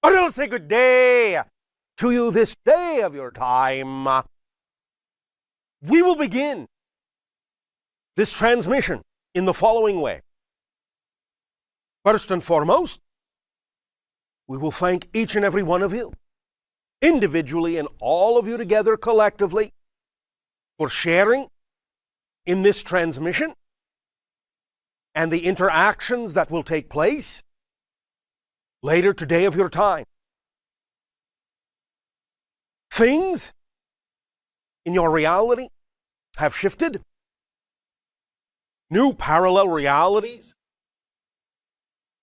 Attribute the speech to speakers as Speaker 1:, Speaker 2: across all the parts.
Speaker 1: But I'll say good day to you this day of your time. We will begin this transmission in the following way. First and foremost, we will thank each and every one of you, individually and all of you together collectively, for sharing in this transmission and the interactions that will take place later today of your time. Things in your reality have shifted. New parallel realities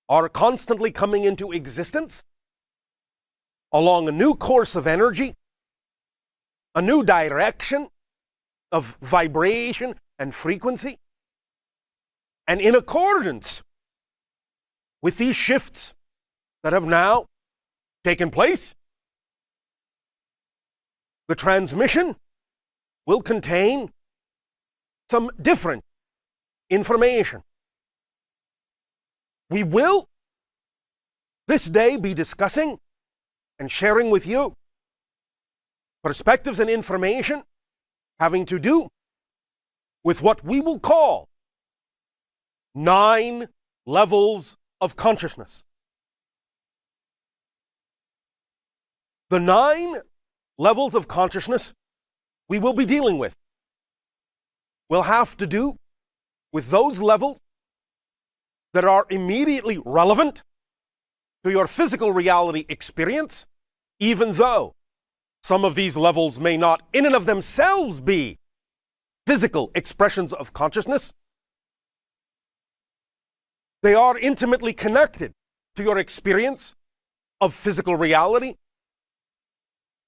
Speaker 1: are constantly coming into existence along a new course of energy, a new direction of vibration and frequency. And in accordance with these shifts that have now taken place, the transmission will contain some different information. We will this day be discussing and sharing with you perspectives and information having to do with what we will call 9 levels of consciousness. The 9 levels of consciousness we will be dealing with will have to do with those levels that are immediately relevant to your physical reality experience, even though some of these levels may not in and of themselves be physical expressions of consciousness. They are intimately connected to your experience of physical reality,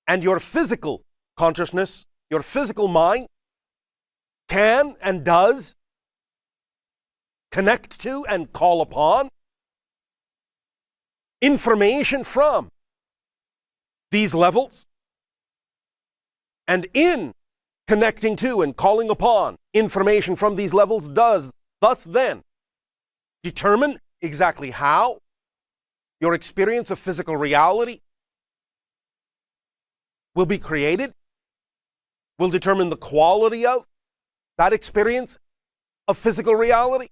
Speaker 1: and your physical consciousness, your physical mind, can and does connect to and call upon information from these levels. And in connecting to and calling upon information from these levels does thus then determine exactly how your experience of physical reality will be created, will determine the quality of that experience of physical reality.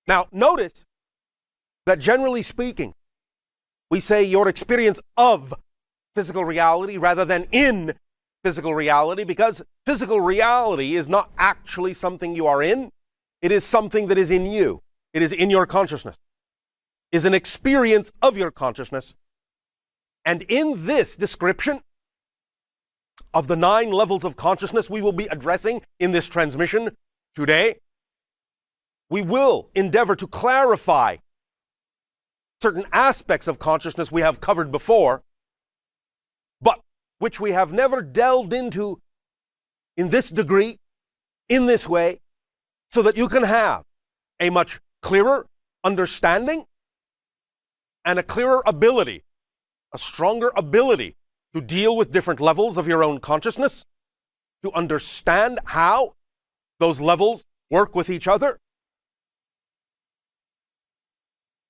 Speaker 1: Now, notice that generally speaking, we say your experience of physical reality rather than in physical reality, because physical reality is not actually something you are in. It is something that is in you. It is in your consciousness. It is an experience of your consciousness. And in this description of the 9 levels of consciousness we will be addressing in this transmission today, we will endeavor to clarify certain aspects of consciousness we have covered before, but which we have never delved into in this degree, in this way, so that you can have a much clearer understanding and a clearer ability, a stronger ability to deal with different levels of your own consciousness, to understand how those levels work with each other,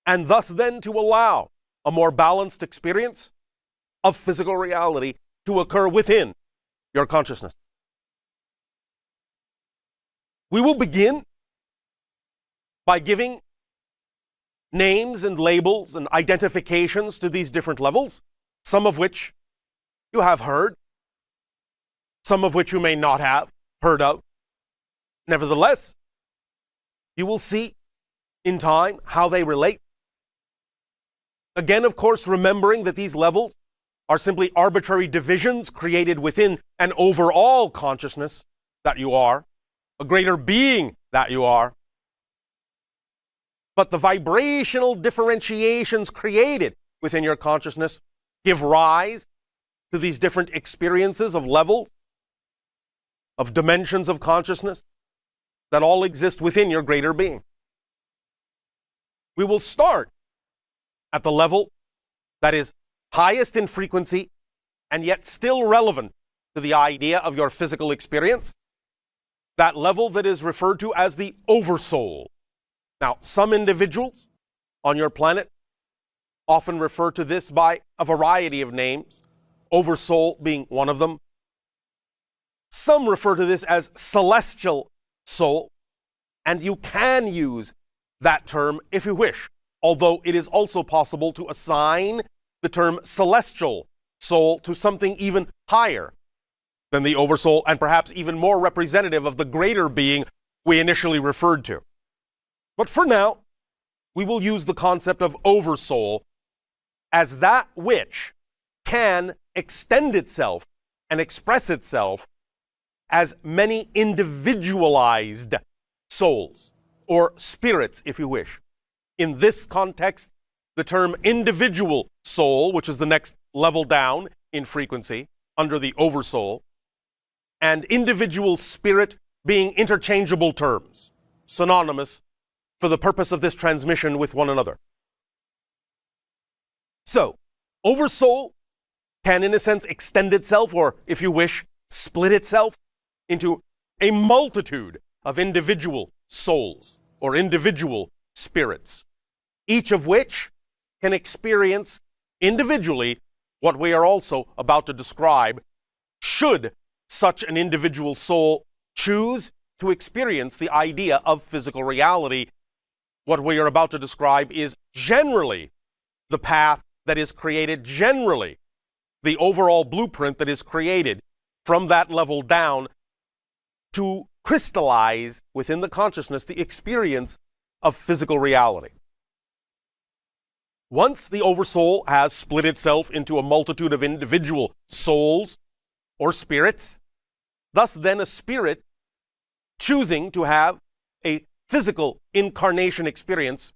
Speaker 1: and thus then to allow a more balanced experience of physical reality to occur within your consciousness. We will begin by giving names and labels and identifications to these different levels, some of which you have heard, some of which you may not have heard of. Nevertheless, you will see in time how they relate. Again, of course, remembering that these levels are simply arbitrary divisions created within an overall consciousness that you are, a greater being that you are. But the vibrational differentiations created within your consciousness give rise to these different experiences of levels, of dimensions of consciousness that all exist within your greater being. We will start at the level that is highest in frequency and yet still relevant to the idea of your physical experience, that level that is referred to as the oversoul. Now, some individuals on your planet often refer to this by a variety of names, oversoul being one of them. Some refer to this as celestial soul, and you can use that term if you wish, although it is also possible to assign the term celestial soul to something even higher than the oversoul, and perhaps even more representative of the greater being we initially referred to. But for now, we will use the concept of oversoul as that which can extend itself and express itself as many individualized souls, or spirits, if you wish. In this context, the term individual soul, which is the next level down in frequency under the oversoul, and individual spirit being interchangeable terms, synonymous for the purpose of this transmission with one another. So, oversoul can, in a sense, extend itself, or, if you wish, split itself into a multitude of individual souls or individual spirits, each of which can experience individually what we are also about to describe, should such an individual soul choose to experience the idea of physical reality. What we are about to describe is generally the path that is created, generally the overall blueprint that is created from that level down to crystallize within the consciousness the experience of physical reality. Once the oversoul has split itself into a multitude of individual souls or spirits, thus then a spirit choosing to have a physical incarnation experience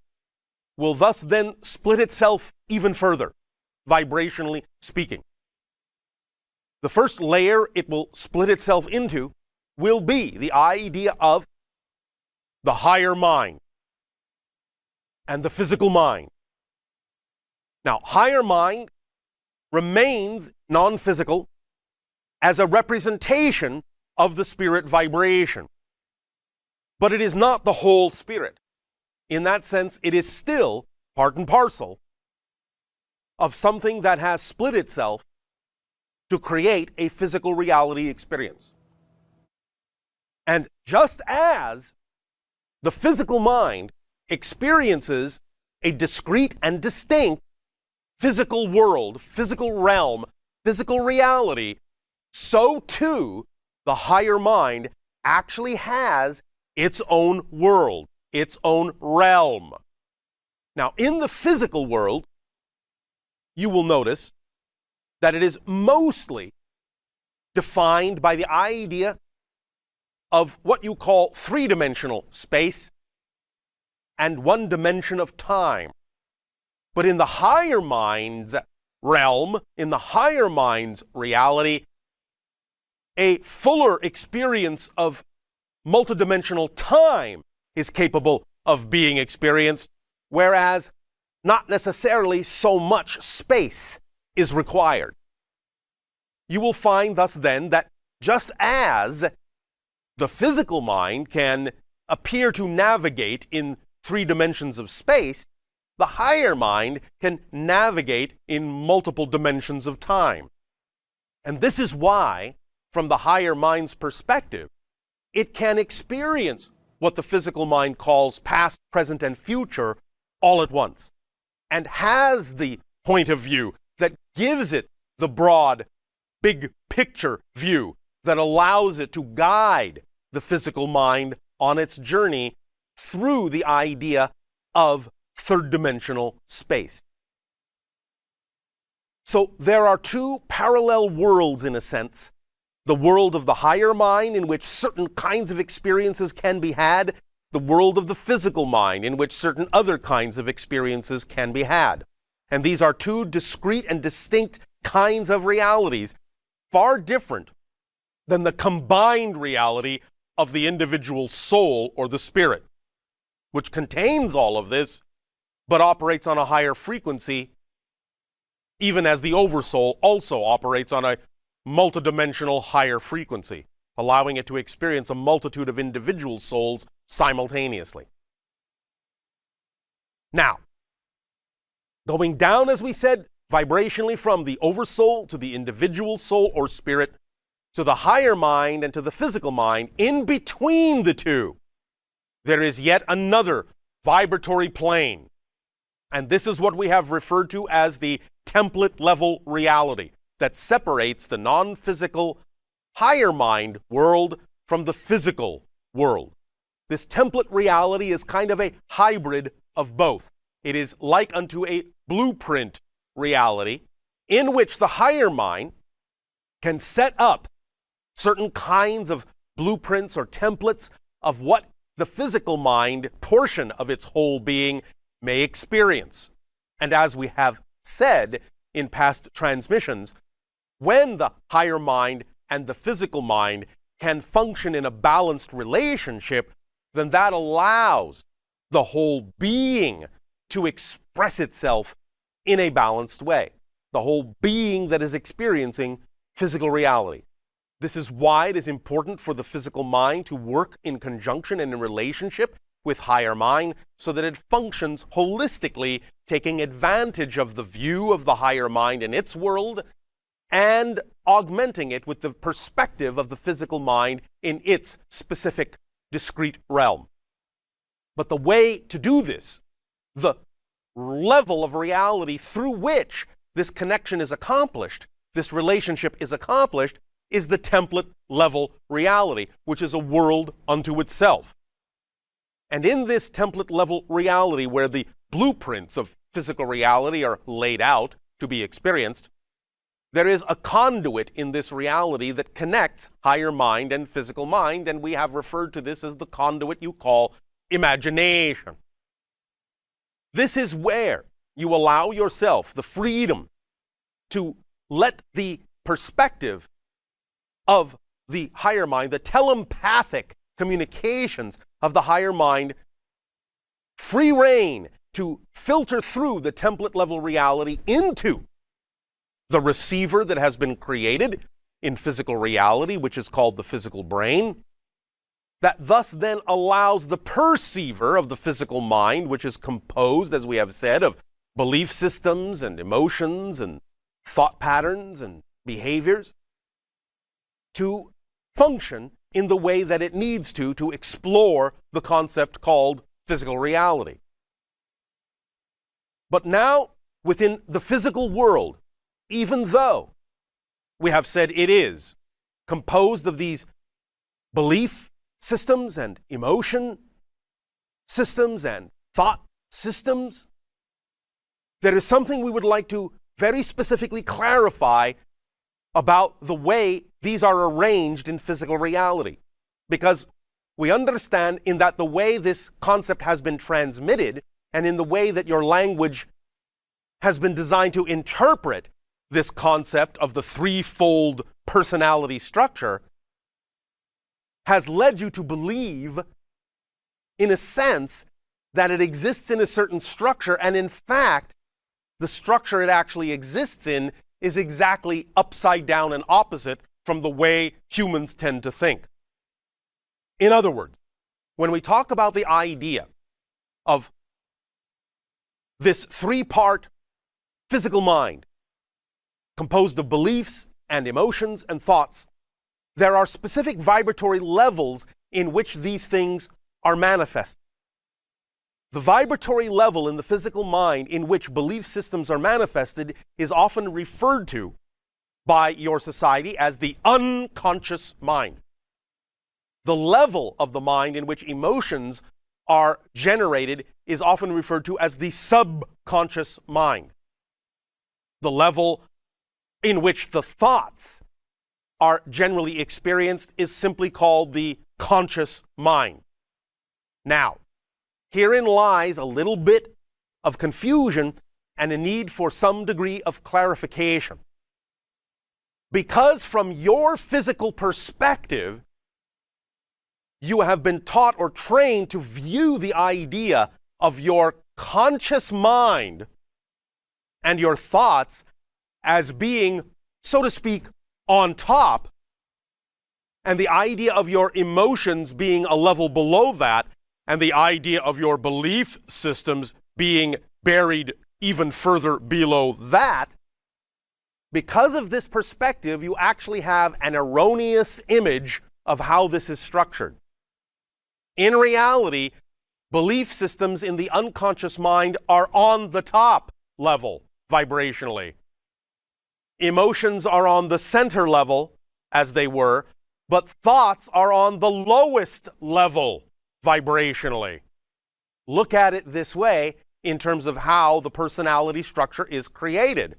Speaker 1: will thus then split itself even further, vibrationally speaking. The first layer it will split itself into will be the idea of the higher mind and the physical mind. Now, higher mind remains non-physical as a representation of the spirit vibration, but it is not the whole spirit. In that sense, it is still part and parcel of something that has split itself to create a physical reality experience. And just as the physical mind experiences a discrete and distinct physical world, physical realm, physical reality, so too the higher mind actually has its own world, its own realm. Now, in the physical world, you will notice that it is mostly defined by the idea of what you call three-dimensional space and one dimension of time. But in the higher mind's realm, in the higher mind's reality, a fuller experience of multidimensional time is capable of being experienced, whereas not necessarily so much space is required. You will find thus then that just as the physical mind can appear to navigate in three dimensions of space, the higher mind can navigate in multiple dimensions of time. And this is why, from the higher mind's perspective, it can experience what the physical mind calls past, present, and future all at once, and has the point of view that gives it the broad, big picture view that allows it to guide the physical mind on its journey through the idea of third-dimensional space. So there are two parallel worlds, in a sense. The world of the higher mind, in which certain kinds of experiences can be had, the world of the physical mind, in which certain other kinds of experiences can be had. And these are two discrete and distinct kinds of realities, far different than the combined reality of the individual soul or the spirit, which contains all of this, but operates on a higher frequency, even as the oversoul also operates on a multidimensional higher frequency, allowing it to experience a multitude of individual souls simultaneously. Now, going down, as we said, vibrationally from the oversoul to the individual soul or spirit, to the higher mind and to the physical mind. In between the two, there is yet another vibratory plane. And this is what we have referred to as the template level reality that separates the non-physical higher mind world from the physical world. This template reality is kind of a hybrid of both. It is like unto a blueprint reality in which the higher mind can set up certain kinds of blueprints or templates of what the physical mind portion of its whole being may experience. And as we have said in past transmissions, when the higher mind and the physical mind can function in a balanced relationship, then that allows the whole being to express itself in a balanced way. The whole being that is experiencing physical reality. This is why it is important for the physical mind to work in conjunction and in relationship with higher mind so that it functions holistically, taking advantage of the view of the higher mind in its world and augmenting it with the perspective of the physical mind in its specific discrete realm. But the way to do this, the level of reality through which this connection is accomplished, this relationship is accomplished, is the template level reality, which is a world unto itself. And in this template level reality, where the blueprints of physical reality are laid out to be experienced, there is a conduit in this reality that connects higher mind and physical mind, and we have referred to this as the conduit you call imagination. This is where you allow yourself the freedom to let the perspective of the higher mind, the telepathic communications of the higher mind, free rein to filter through the template level reality into the receiver that has been created in physical reality, which is called the physical brain, that thus then allows the perceiver of the physical mind, which is composed, as we have said, of belief systems and emotions and thought patterns and behaviors, to function in the way that it needs to explore the concept called physical reality. But now, within the physical world, even though we have said it is composed of these belief systems and emotion systems and thought systems, there is something we would like to very specifically clarify about the way these are arranged in physical reality. Because we understand in that the way this concept has been transmitted and in the way that your language has been designed to interpret this concept of the threefold personality structure has led you to believe, in a sense, that it exists in a certain structure, and in fact, the structure it actually exists in is exactly upside down and opposite from the way humans tend to think. In other words, when we talk about the idea of this three-part physical mind composed of beliefs and emotions and thoughts, there are specific vibratory levels in which these things are manifest. The vibratory level in the physical mind in which belief systems are manifested is often referred to by your society as the unconscious mind. The level of the mind in which emotions are generated is often referred to as the subconscious mind. The level in which the thoughts are generally experienced is simply called the conscious mind. Now, herein lies a little bit of confusion and a need for some degree of clarification. Because from your physical perspective, you have been taught or trained to view the idea of your conscious mind and your thoughts as being, so to speak, on top, and the idea of your emotions being a level below that, and the idea of your belief systems being buried even further below that, because of this perspective, you actually have an erroneous image of how this is structured. In reality, belief systems in the unconscious mind are on the top level vibrationally. Emotions are on the center level, as they were, but thoughts are on the lowest level vibrationally. Look at it this way in terms of how the personality structure is created,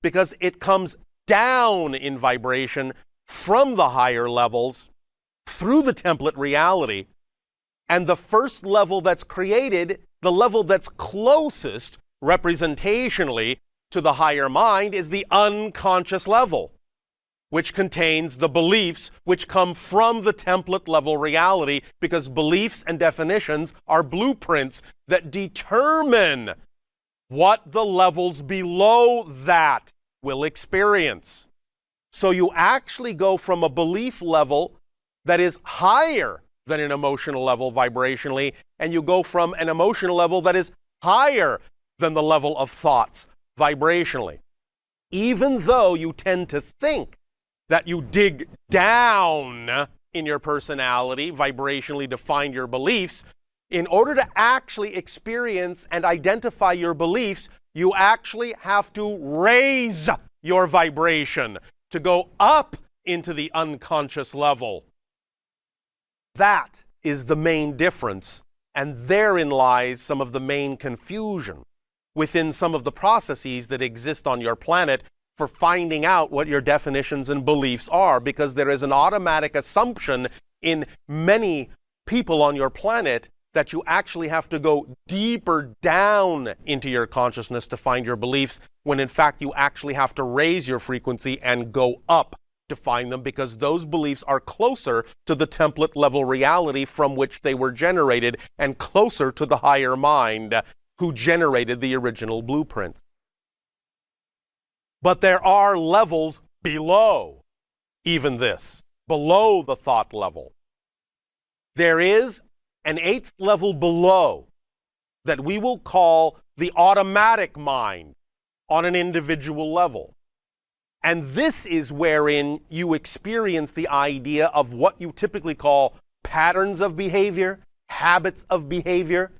Speaker 1: because it comes down in vibration from the higher levels through the template reality. And the first level that's created, the level that's closest representationally to the higher mind, is the unconscious level, which contains the beliefs which come from the template level reality, because beliefs and definitions are blueprints that determine what the levels below that will experience. So you actually go from a belief level that is higher than an emotional level vibrationally, and you go from an emotional level that is higher than the level of thoughts vibrationally. Even though you tend to think that you dig down in your personality vibrationally to find your beliefs, in order to actually experience and identify your beliefs, you actually have to raise your vibration to go up into the unconscious level. That is the main difference, and therein lies some of the main confusion within some of the processes that exist on your planet for finding out what your definitions and beliefs are, because there is an automatic assumption in many people on your planet that you actually have to go deeper down into your consciousness to find your beliefs, when in fact you actually have to raise your frequency and go up to find them, because those beliefs are closer to the template level reality from which they were generated, and closer to the higher mind who generated the original blueprints. But there are levels below even this, below the thought level. There is an 8th level below that we will call the automatic mind on an individual level. And this is wherein you experience the idea of what you typically call patterns of behavior, habits of behavior.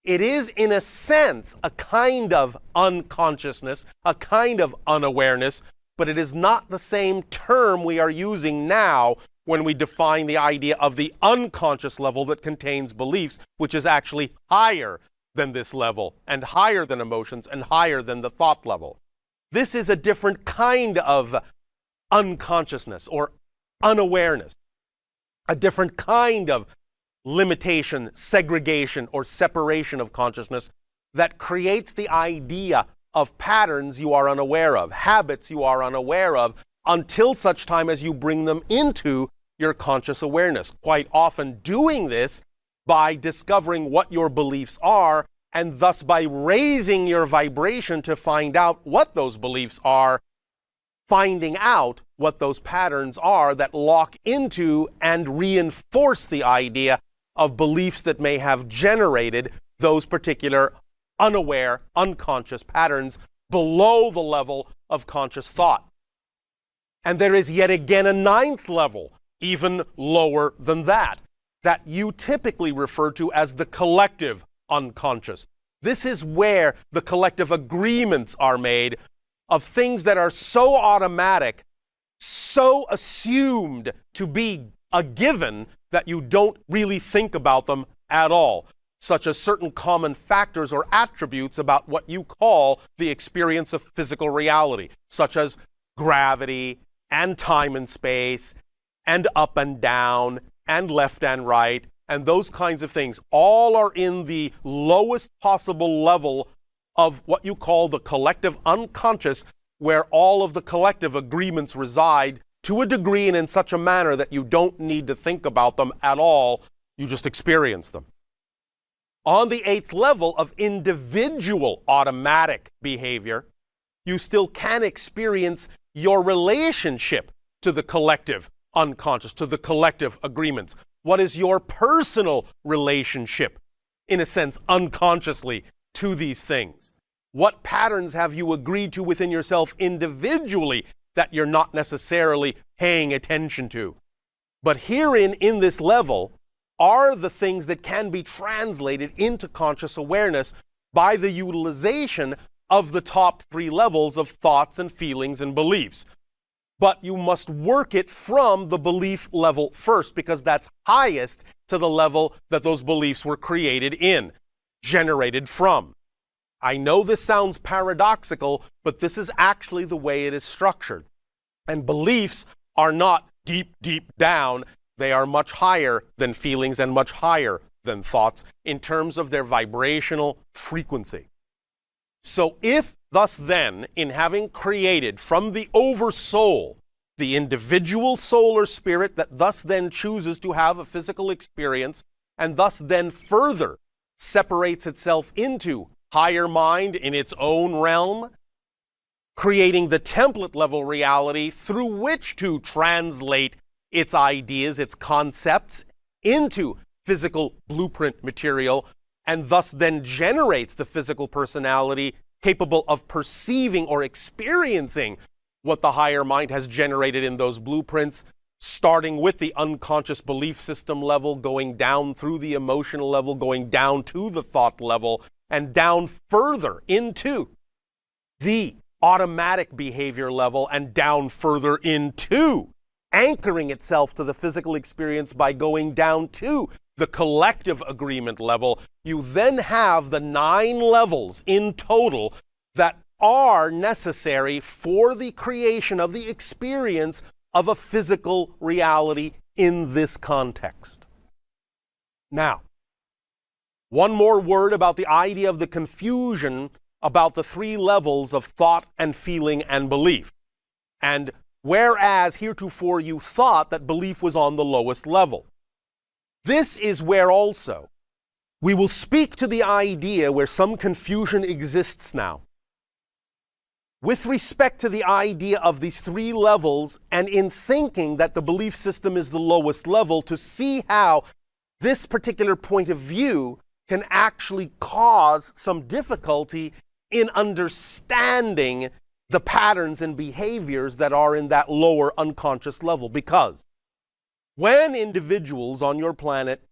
Speaker 1: It is, in a sense, a kind of unconsciousness, a kind of unawareness, but it is not the same term we are using now when we define the idea of the unconscious level that contains beliefs, which is actually higher than this level, and higher than emotions, and higher than the thought level. This is a different kind of unconsciousness or unawareness, a different kind of limitation, segregation, or separation of consciousness that creates the idea of patterns you are unaware of, habits you are unaware of, until such time as you bring them into your conscious awareness. Quite often doing this by discovering what your beliefs are, and thus by raising your vibration to find out what those beliefs are, finding out what those patterns are that lock into and reinforce the idea of beliefs that may have generated those particular unaware, unconscious patterns below the level of conscious thought. And there is yet again a 9th level, even lower than that you typically refer to as the collective unconscious. This is where the collective agreements are made of things that are so automatic, so assumed to be a given, that you don't really think about them at all, such as certain common factors or attributes about what you call the experience of physical reality, such as gravity and time and space and up and down and left and right, and those kinds of things all are in the lowest possible level of what you call the collective unconscious, where all of the collective agreements reside to a degree and in such a manner that you don't need to think about them at all, you just experience them. On the 8th level of individual automatic behavior, you still can experience your relationship to the collective unconscious, to the collective agreements. What is your personal relationship, in a sense, unconsciously to these things? What patterns have you agreed to within yourself individually that you're not necessarily paying attention to? But herein, in this level, are the things that can be translated into conscious awareness by the utilization of the top 3 levels of thoughts and feelings and beliefs. But you must work it from the belief level first, because that's highest to the level that those beliefs were created in, generated from. I know this sounds paradoxical, but this is actually the way it is structured. And beliefs are not deep, deep down. They are much higher than feelings and much higher than thoughts in terms of their vibrational frequency. So if thus then, in having created from the oversoul, the individual soul or spirit that thus then chooses to have a physical experience and thus then further separates itself into higher mind in its own realm, creating the template level reality through which to translate its ideas, its concepts into physical blueprint material, and thus then generates the physical personality capable of perceiving or experiencing what the higher mind has generated in those blueprints, starting with the unconscious belief system level, going down through the emotional level, going down to the thought level, and down further into the automatic behavior level, and down further into anchoring itself to the physical experience by going down to the collective agreement level. You then have the 9 levels in total that are necessary for the creation of the experience of a physical reality in this context. Now, one more word about the idea of the confusion about the 3 levels of thought and feeling and belief. And whereas heretofore you thought that belief was on the lowest level, this is where also we will speak to the idea where some confusion exists now with respect to the idea of these 3 levels, and in thinking that the belief system is the lowest level, to see how this particular point of view can actually cause some difficulty in understanding the patterns and behaviors that are in that lower unconscious level. Because when individuals on your planet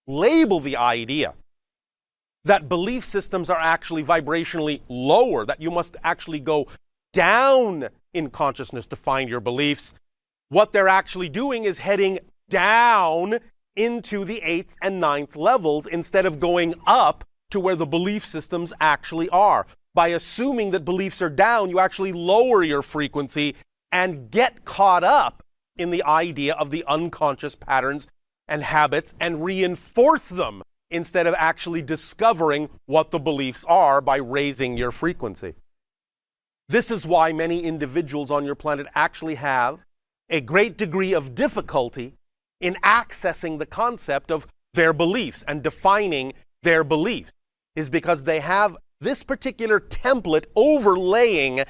Speaker 1: label the idea that belief systems are actually vibrationally lower, that you must actually go down in consciousness to find your beliefs, what they're actually doing is heading down into the 8th and 9th levels instead of going up to where the belief systems actually are. By assuming that beliefs are down, you actually lower your frequency and get caught up in the idea of the unconscious patterns and habits and reinforce them instead of actually discovering what the beliefs are by raising your frequency. This is why many individuals on your planet actually have a great degree of difficulty in accessing the concept of their beliefs and defining their beliefs, is because they have this particular template overlaying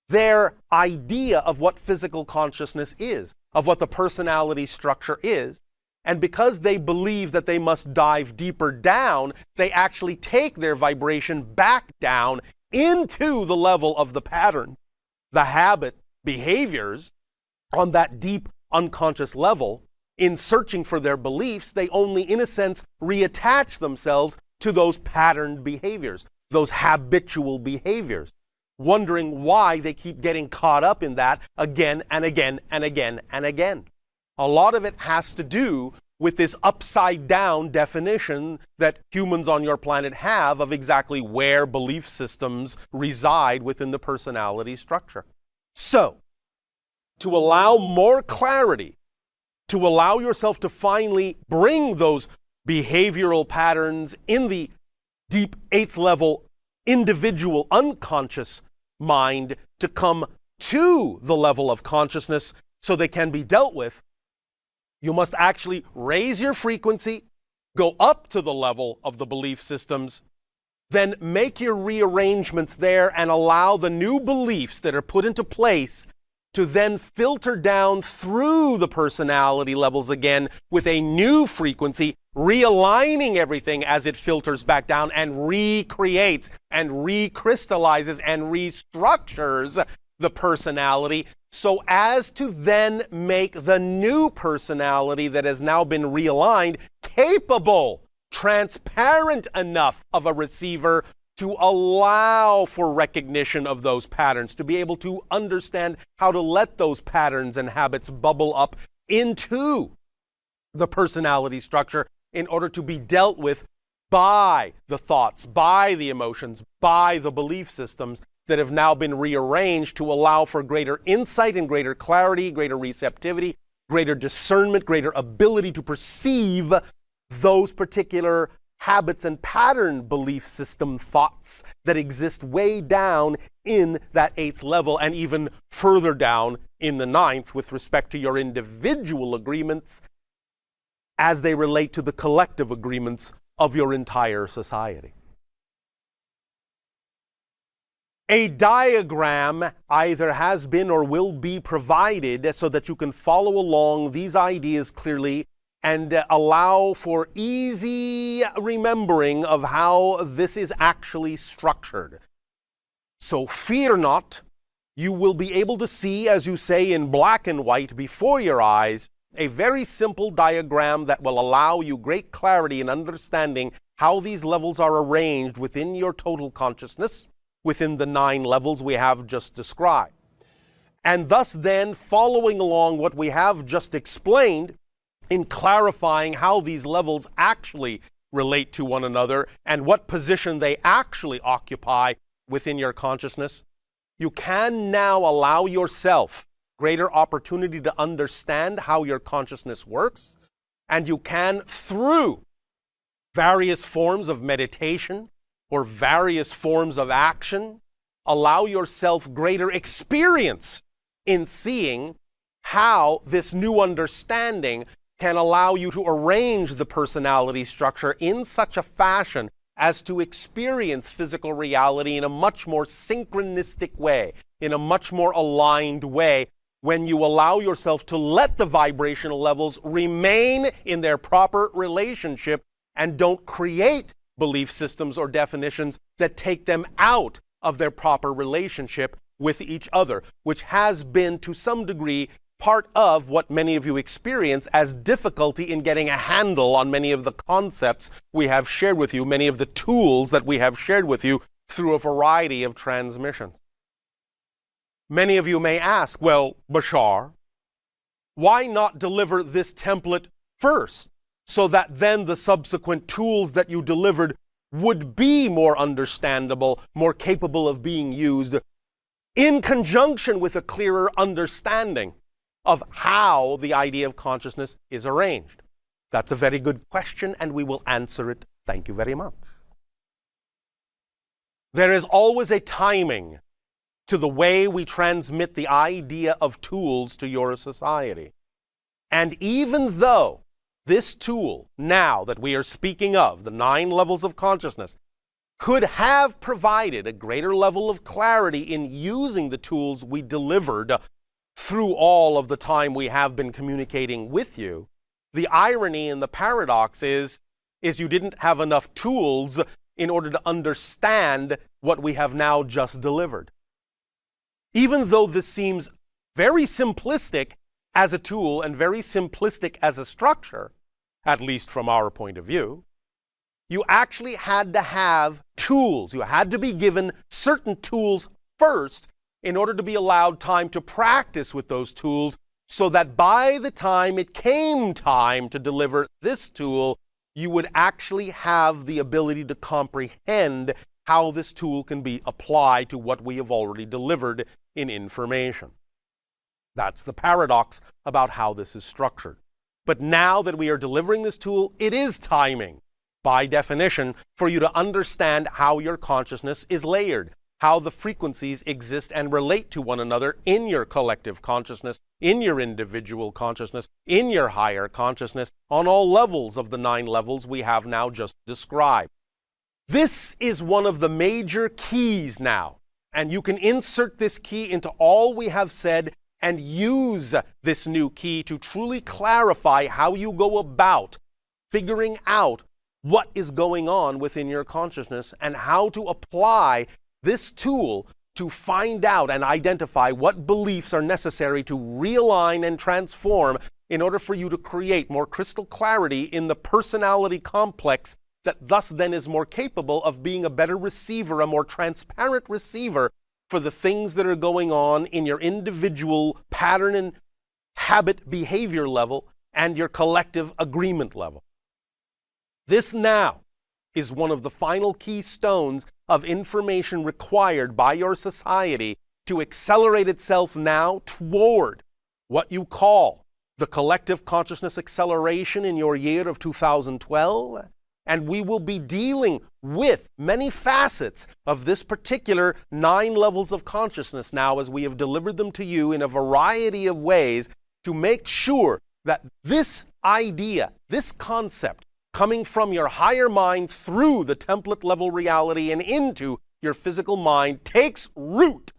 Speaker 1: their idea of what physical consciousness is, of what the personality structure is. And because they believe that they must dive deeper down, they actually take their vibration back down into the level of the pattern, the habit, behaviors on that deep unconscious level. In searching for their beliefs, they only, in a sense, reattach themselves to those patterned behaviors, those habitual behaviors, wondering why they keep getting caught up in that again and again and again and again. A lot of it has to do with this upside down definition that humans on your planet have of exactly where belief systems reside within the personality structure. So, to allow more clarity, to allow yourself to finally bring those behavioral patterns in the deep 8th level individual unconscious mind to come to the level of consciousness so they can be dealt with, you must actually raise your frequency, go up to the level of the belief systems, then make your rearrangements there and allow the new beliefs that are put into place to then filter down through the personality levels again with a new frequency, realigning everything as it filters back down and recreates and recrystallizes and restructures the personality so as to then make the new personality that has now been realigned capable, transparent enough of a receiver to allow for recognition of those patterns, to be able to understand how to let those patterns and habits bubble up into the personality structure in order to be dealt with by the thoughts, by the emotions, by the belief systems that have now been rearranged to allow for greater insight and greater clarity, greater receptivity, greater discernment, greater ability to perceive those particular habits and pattern belief system thoughts that exist way down in that 8th level and even further down in the 9th with respect to your individual agreements as they relate to the collective agreements of your entire society. A diagram either has been or will be provided so that you can follow along these ideas clearly and allow for easy remembering of how this is actually structured. So fear not, you will be able to see, as you say, in black and white before your eyes, a very simple diagram that will allow you great clarity in understanding how these levels are arranged within your total consciousness, within the 9 levels we have just described. And thus then, following along what we have just explained, in clarifying how these levels actually relate to one another and what position they actually occupy within your consciousness, you can now allow yourself greater opportunity to understand how your consciousness works, and you can, through various forms of meditation or various forms of action, allow yourself greater experience in seeing how this new understanding can allow you to arrange the personality structure in such a fashion as to experience physical reality in a much more synchronistic way, in a much more aligned way, when you allow yourself to let the vibrational levels remain in their proper relationship and don't create belief systems or definitions that take them out of their proper relationship with each other, which has been to some degree part of what many of you experience as difficulty in getting a handle on many of the concepts we have shared with you, many of the tools that we have shared with you through a variety of transmissions. Many of you may ask, well, Bashar, why not deliver this template first so that then the subsequent tools that you delivered would be more understandable, more capable of being used in conjunction with a clearer understanding of how the idea of consciousness is arranged? That's a very good question, and we will answer it. Thank you very much. There is always a timing to the way we transmit the idea of tools to your society. And even though this tool, now that we are speaking of, the 9 levels of consciousness, could have provided a greater level of clarity in using the tools we delivered through all of the time we have been communicating with you, the irony and the paradox is you didn't have enough tools in order to understand what we have now just delivered. Even though this seems very simplistic as a tool and very simplistic as a structure, at least from our point of view, you actually had to have tools. You had to be given certain tools first in order to be allowed time to practice with those tools, so that by the time it came time to deliver this tool, you would actually have the ability to comprehend how this tool can be applied to what we have already delivered in information. That's the paradox about how this is structured. But now that we are delivering this tool, it is timing, by definition, for you to understand how your consciousness is layered, how the frequencies exist and relate to one another in your collective consciousness, in your individual consciousness, in your higher consciousness, on all levels of the 9 levels we have now just described. This is one of the major keys now, and you can insert this key into all we have said and use this new key to truly clarify how you go about figuring out what is going on within your consciousness and how to apply this tool to find out and identify what beliefs are necessary to realign and transform in order for you to create more crystal clarity in the personality complex that thus then is more capable of being a better receiver, a more transparent receiver for the things that are going on in your individual pattern and habit behavior level and your collective agreement level. This now is one of the final keystones of information required by your society to accelerate itself now toward what you call the collective consciousness acceleration in your year of 2012. And we will be dealing with many facets of this particular 9 levels of consciousness now as we have delivered them to you in a variety of ways to make sure that this idea, this concept, coming from your higher mind through the template level reality and into your physical mind takes root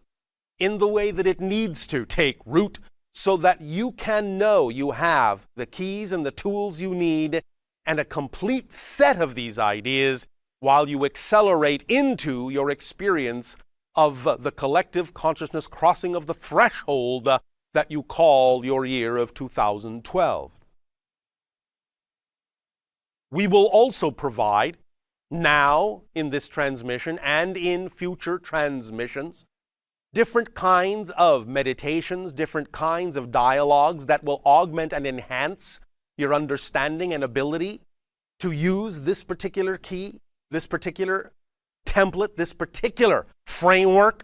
Speaker 1: in the way that it needs to take root so that you can know you have the keys and the tools you need and a complete set of these ideas while you accelerate into your experience of the collective consciousness crossing of the threshold that you call your year of 2012. We will also provide now in this transmission and in future transmissions different kinds of meditations, different kinds of dialogues that will augment and enhance your understanding and ability to use this particular key, this particular template, this particular framework,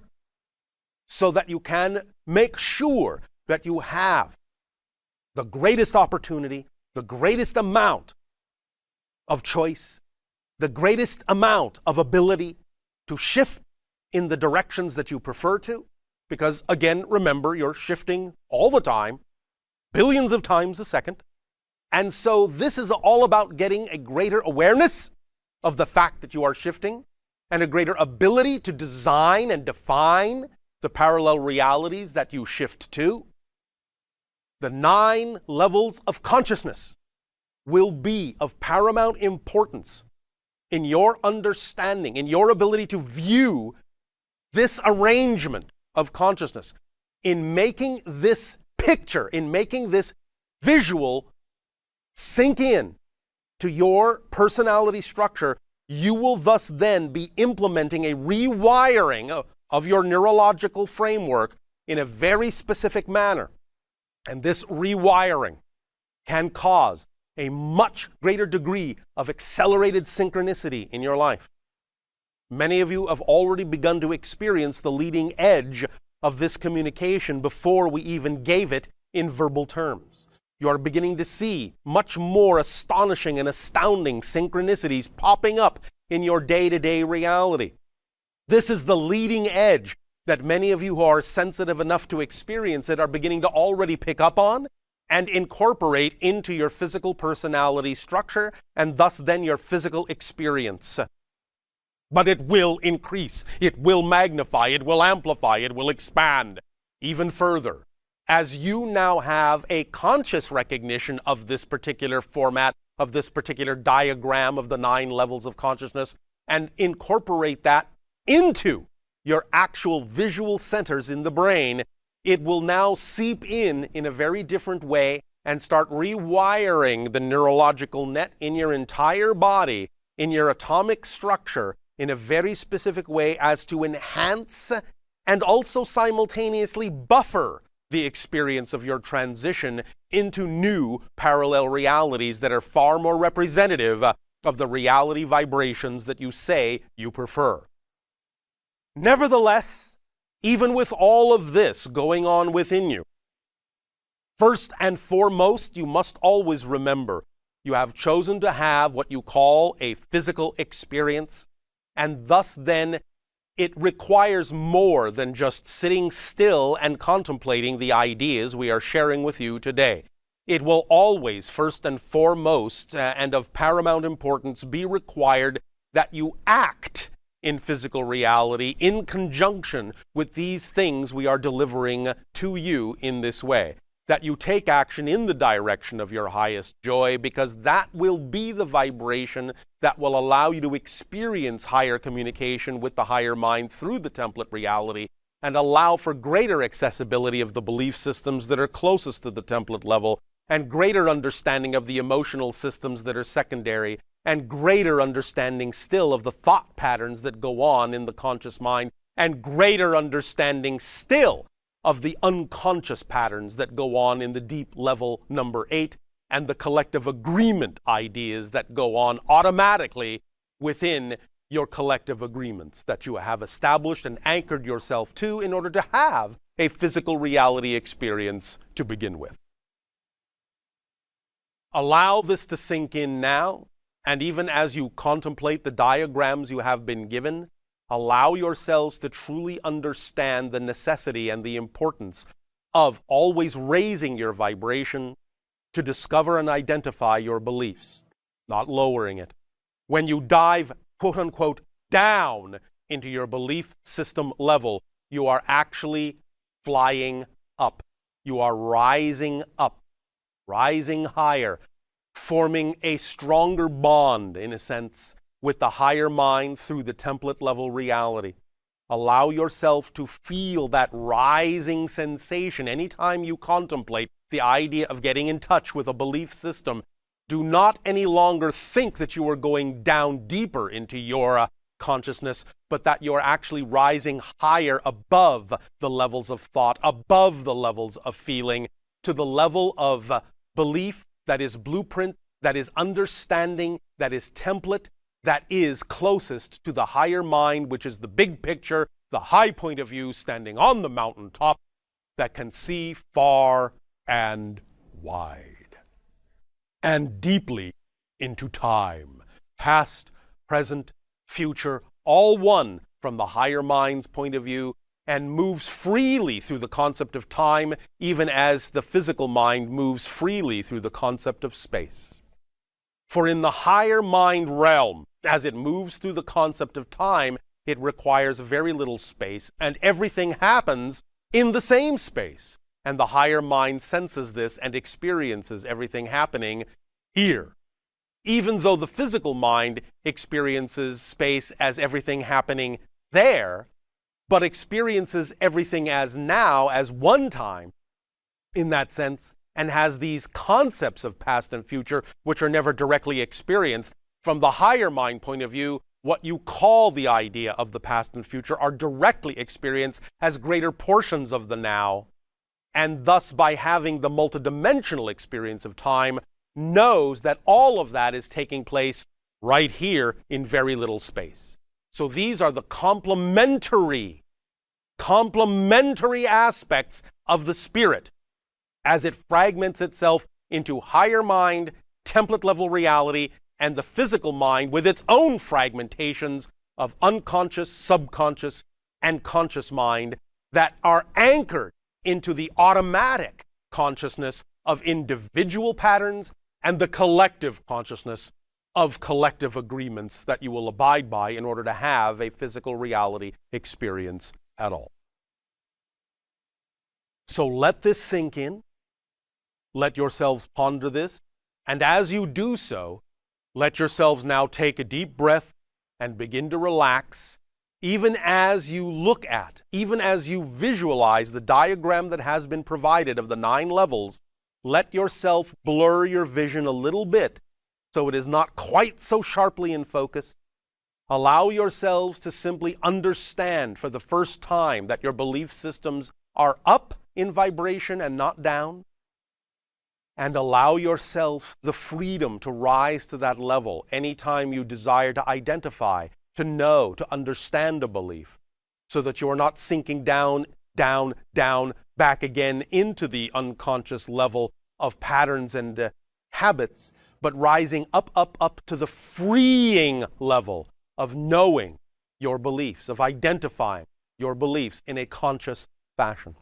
Speaker 1: so that you can make sure that you have the greatest opportunity, the greatest amount of choice, the greatest amount of ability to shift in the directions that you prefer to. Because again, remember, you're shifting all the time, billions of times a second. And so this is all about getting a greater awareness of the fact that you are shifting and a greater ability to design and define the parallel realities that you shift to. The 9 levels of consciousness will be of paramount importance in your understanding, in your ability to view this arrangement of consciousness, in making this picture, in making this visual sink in to your personality structure. You will thus then be implementing a rewiring of your neurological framework in a very specific manner. And this rewiring can cause a much greater degree of accelerated synchronicity in your life. Many of you have already begun to experience the leading edge of this communication before we even gave it in verbal terms. You are beginning to see much more astonishing and astounding synchronicities popping up in your day-to-day reality. This is the leading edge that many of you who are sensitive enough to experience it are beginning to already pick up on and incorporate into your physical personality structure and thus then your physical experience. But it will increase, it will magnify, it will amplify, it will expand even further as you now have a conscious recognition of this particular format, of this particular diagram of the 9 levels of consciousness, and incorporate that into your actual visual centers in the brain. It will now seep in a very different way and start rewiring the neurological net in your entire body, in your atomic structure, in a very specific way as to enhance and also simultaneously buffer the experience of your transition into new parallel realities that are far more representative of the reality vibrations that you say you prefer. Nevertheless, even with all of this going on within you, first and foremost, you must always remember you have chosen to have what you call a physical experience, and thus then it requires more than just sitting still and contemplating the ideas we are sharing with you today. It will always, first and foremost, and of paramount importance, be required that you act in physical reality in conjunction with these things we are delivering to you in this way. That you take action in the direction of your highest joy, because that will be the vibration that will allow you to experience higher communication with the higher mind through the template reality, and allow for greater accessibility of the belief systems that are closest to the template level, and greater understanding of the emotional systems that are secondary, and greater understanding still of the thought patterns that go on in the conscious mind, and greater understanding still of the unconscious patterns that go on in the deep level number 8, and the collective agreement ideas that go on automatically within your collective agreements that you have established and anchored yourself to in order to have a physical reality experience to begin with. Allow this to sink in now, and even as you contemplate the diagrams you have been given, allow yourselves to truly understand the necessity and the importance of always raising your vibration to discover and identify your beliefs, not lowering it. When you dive, quote unquote, down into your belief system level, you are actually flying up. You are rising up, rising higher, forming a stronger bond, in a sense, with the higher mind through the template level reality. Allow yourself to feel that rising sensation anytime you contemplate the idea of getting in touch with a belief system. Do not any longer think that you are going down deeper into your consciousness, but that you're actually rising higher above the levels of thought, above the levels of feeling, to the level of belief that is blueprint, that is understanding, that is template, that is closest to the higher mind, which is the big picture, the high point of view standing on the mountaintop that can see far and wide and deeply into time, past, present, future, all one from the higher mind's point of view, and moves freely through the concept of time, even as the physical mind moves freely through the concept of space. For in the higher mind realm, as it moves through the concept of time, it requires very little space, and everything happens in the same space. And the higher mind senses this and experiences everything happening here. Even though the physical mind experiences space as everything happening there, but experiences everything as now, as one time, in that sense, and has these concepts of past and future, which are never directly experienced. From the higher mind point of view, what you call the idea of the past and future are directly experienced as greater portions of the now, and thus by having the multidimensional experience of time, knows that all of that is taking place right here in very little space. So these are the complementary aspects of the spirit as it fragments itself into higher mind, template level reality, and the physical mind with its own fragmentations of unconscious, subconscious, and conscious mind that are anchored into the automatic consciousness of individual patterns and the collective consciousness of collective agreements that you will abide by in order to have a physical reality experience at all. So let this sink in. Let yourselves ponder this. And as you do so, let yourselves now take a deep breath and begin to relax, even as you look at, even as you visualize the diagram that has been provided of the 9 levels. Let yourself blur your vision a little bit so it is not quite so sharply in focus. Allow yourselves to simply understand for the first time that your belief systems are up in vibration and not down. And allow yourself the freedom to rise to that level anytime you desire to identify, to know, to understand a belief, so that you are not sinking down, down, down, back again into the unconscious level of patterns and habits, but rising up, up, up to the freeing level of knowing your beliefs, of identifying your beliefs in a conscious fashion.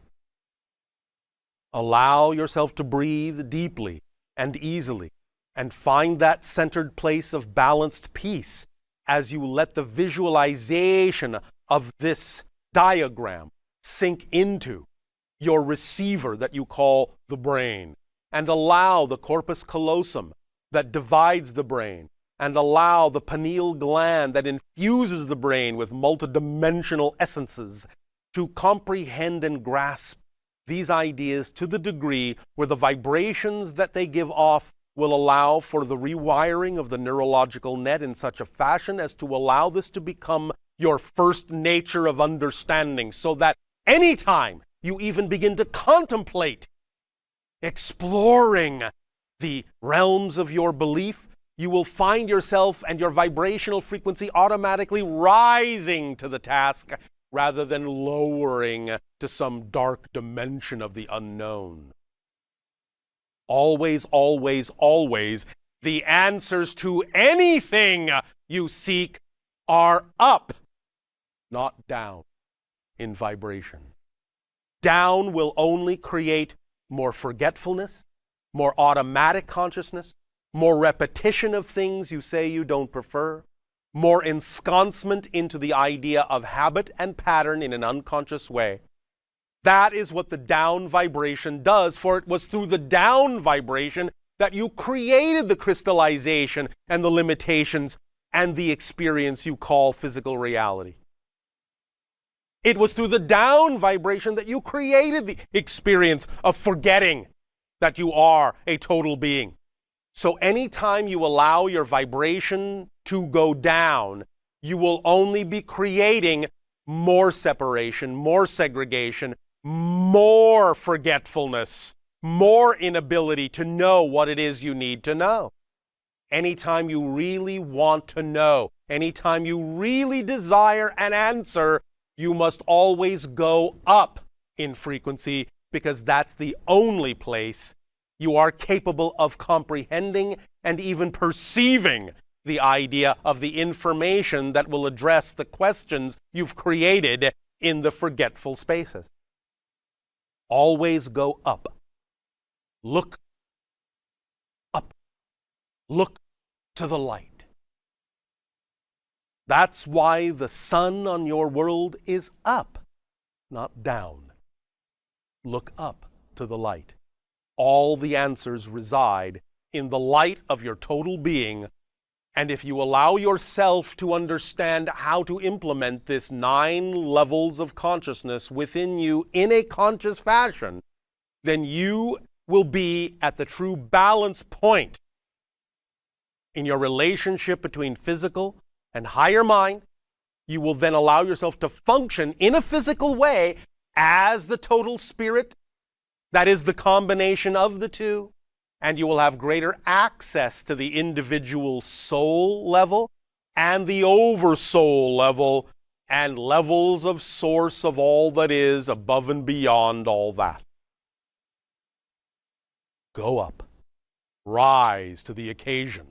Speaker 1: Allow yourself to breathe deeply and easily and find that centered place of balanced peace as you let the visualization of this diagram sink into your receiver that you call the brain, and allow the corpus callosum that divides the brain, and allow the pineal gland that infuses the brain with multidimensional essences to comprehend and grasp these ideas to the degree where the vibrations that they give off will allow for the rewiring of the neurological net in such a fashion as to allow this to become your first nature of understanding, so that anytime you even begin to contemplate exploring the realms of your belief, you will find yourself and your vibrational frequency automatically rising to the task rather than lowering to some dark dimension of the unknown. Always, always, always, the answers to anything you seek are up, not down in vibration. Down will only create more forgetfulness, more automatic consciousness, more repetition of things you say you don't prefer, more ensconcement into the idea of habit and pattern in an unconscious way. That is what the down vibration does, for it was through the down vibration that you created the crystallization and the limitations and the experience you call physical reality. It was through the down vibration that you created the experience of forgetting that you are a total being. So anytime you allow your vibration to go down, you will only be creating more separation, more segregation, more forgetfulness, more inability to know what it is you need to know. Anytime you really want to know, anytime you really desire an answer, you must always go up in frequency, because that's the only place you are capable of comprehending and even perceiving the idea of the information that will address the questions you've created in the forgetful spaces. Always go up. Look up. Look to the light. That's why the sun on your world is up, not down. Look up to the light. All the answers reside in the light of your total being, and if you allow yourself to understand how to implement this 9 levels of consciousness within you in a conscious fashion, then you will be at the true balance point in your relationship between physical and higher mind. You will then allow yourself to function in a physical way as the total spirit. That is the combination of the two, and you will have greater access to the individual soul level and the oversoul level and levels of source of all that is above and beyond all that. Go up. Rise to the occasion.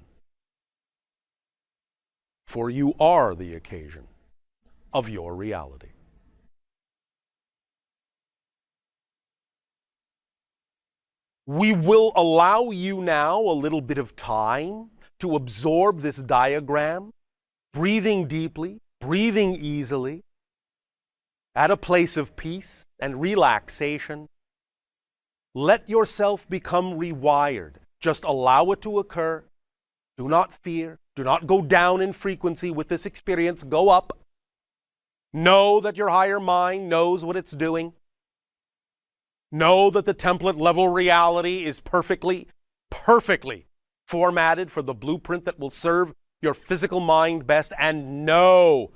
Speaker 1: For you are the occasion of your reality. We will allow you now a little bit of time to absorb this diagram, breathing deeply, breathing easily, at a place of peace and relaxation. Let yourself become rewired. Just allow it to occur. Do not fear. Do not go down in frequency with this experience. Go up. Know that your higher mind knows what it's doing. Know that the template level reality is perfectly formatted for the blueprint that will serve your physical mind best. And know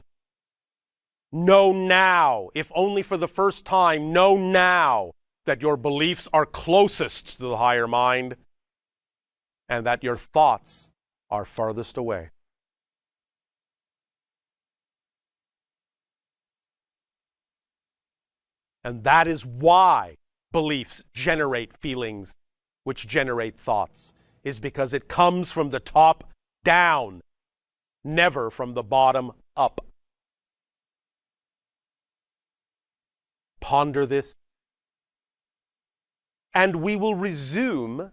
Speaker 1: now, if only for the first time, know now that your beliefs are closest to the higher mind and that your thoughts are farthest away. And that is why beliefs generate feelings, which generate thoughts, is because it comes from the top down, never from the bottom up. Ponder this, and we will resume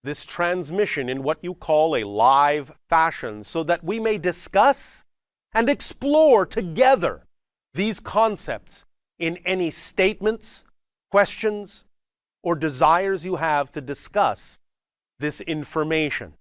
Speaker 1: this transmission in what you call a live fashion, so that we may discuss and explore together these concepts in any statements, questions, or desires you have to discuss this information.